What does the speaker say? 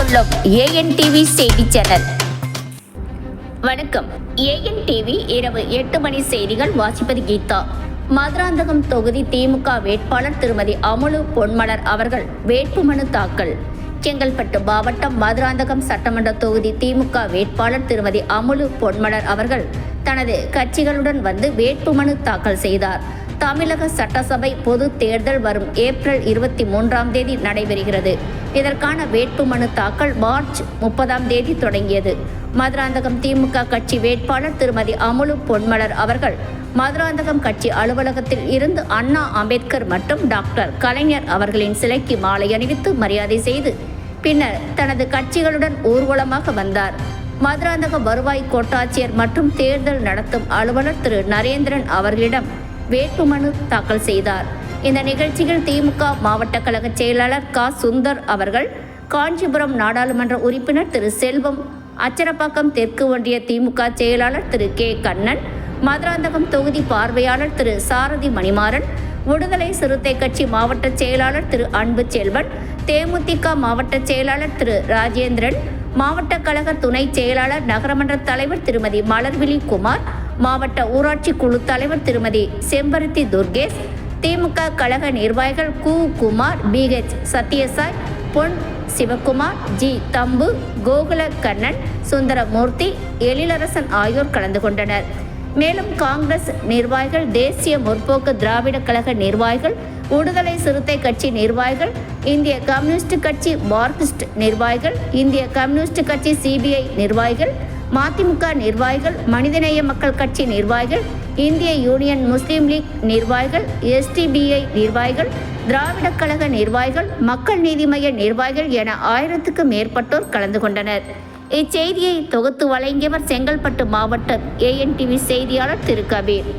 சொல்லும் ஏஎன்டிவி செய்தி சேனல். வணக்கம். ஏஎன்டிவி இரவு 8 மணி செய்திகள். வாசிப்பது கீதா. மதுராந்தகம் தொகுதி திமுக வேட்பாளர் திருமதி அமுலு பொன்மலர் அவர்கள் வேட்புமனு தாக்கல். செங்கல்பட்டு மாவட்டம் மதுராந்தகம் சட்டமன்ற தொகுதி திமுக வேட்பாளர் திருமதி அமுலு பொன்மலர் அவர்கள் தனது கட்சிகளுடன் வந்து வேட்புமனு தாக்கல் செய்தார். தமிழக சட்டசபை பொது தேர்தல் வரும் ஏப்ரல் 23ஆம் தேதி நடைபெறுகிறது. இதற்கான வேட்புமனு தாக்கல் மார்ச் 30ஆம் தேதி தொடங்கியது. மதுராந்தகம் திமுக கட்சி வேட்பாளர் திருமதி அமுலு பொன்மலர் அவர்கள் மதுராந்தகம் கட்சி அலுவலகத்தில் இருந்து அண்ணா அம்பேத்கர் மற்றும் டாக்டர் கலைஞர் அவர்களின் சிலைக்கு மாலை அணிவித்து மரியாதை செய்து பின்னர் தனது கட்சிகளுடன் ஊர்வலமாக வந்தார். மதுராந்தகம் வருவாய் கோட்டாட்சியர் மற்றும் தேர்தல் நடத்தும் அலுவலர் திரு நரேந்திரன் அவர்களிடம் வேட்புமனு தாக்கல் செய்தார். இந்த நிகழ்ச்சியில் திமுக மாவட்ட கழக செயலாளர் க. சுந்தர் அவர்கள், காஞ்சிபுரம் நாடாளுமன்ற உறுப்பினர் திரு செல்வம், அச்சரப்பாக்கம் தெற்கு ஒன்றிய திமுக செயலாளர் திரு கே. கண்ணன், மதுராந்தகம் தொகுதி பார்வையாளர் திரு சாரதி மணிமாறன், விடுதலை சிறுத்தை கட்சி மாவட்ட செயலாளர் திரு அன்பு செல்வன், தேமுதிக மாவட்ட செயலாளர் திரு ராஜேந்திரன், மாவட்ட கழக துணை செயலாளர் நகரமன்ற தலைவர் திருமதி மலர்விழி குமார், மாவட்ட ஊராட்சி குழு தலைவர் திருமதி செம்பருத்தி துர்கேஷ், திமுக கழக நிர்வாகிகள் கு. குமார், BH சத்யசாய், பொன் சிவகுமார், ஜி. தம்பு, கோகுல கண்ணன், சுந்தரமூர்த்தி, எழிலரசன் ஆகியோர் கலந்து கொண்டனர். மேலும் காங்கிரஸ் நிர்வாகிகள், தேசிய முற்போக்கு திராவிட கழக நிர்வாகிகள், விடுதலை சிறுத்தை கட்சி நிர்வாகிகள், இந்திய கம்யூனிஸ்ட் கட்சி மார்க்சிஸ்ட் நிர்வாகிகள், இந்திய கம்யூனிஸ்ட் கட்சி CBI நிர்வாகிகள், மதிமுக நிர்வாகிகள், மனிதநேய மக்கள் கட்சி நிர்வாகிகள், இந்திய யூனியன் முஸ்லீம் லீக் நிர்வாகிகள், SDBI நிர்வாகிகள், திராவிட கழக நிர்வாகிகள், மக்கள் நீதி மய்ய நிர்வாகிகள் என 1000க்கும் மேற்பட்டோர் கலந்து கொண்டனர். இச்செய்தியை தொகுத்து வழங்கியவர் செங்கல்பட்டு மாவட்ட ANTV செய்தியாளர் திரு கபீர்.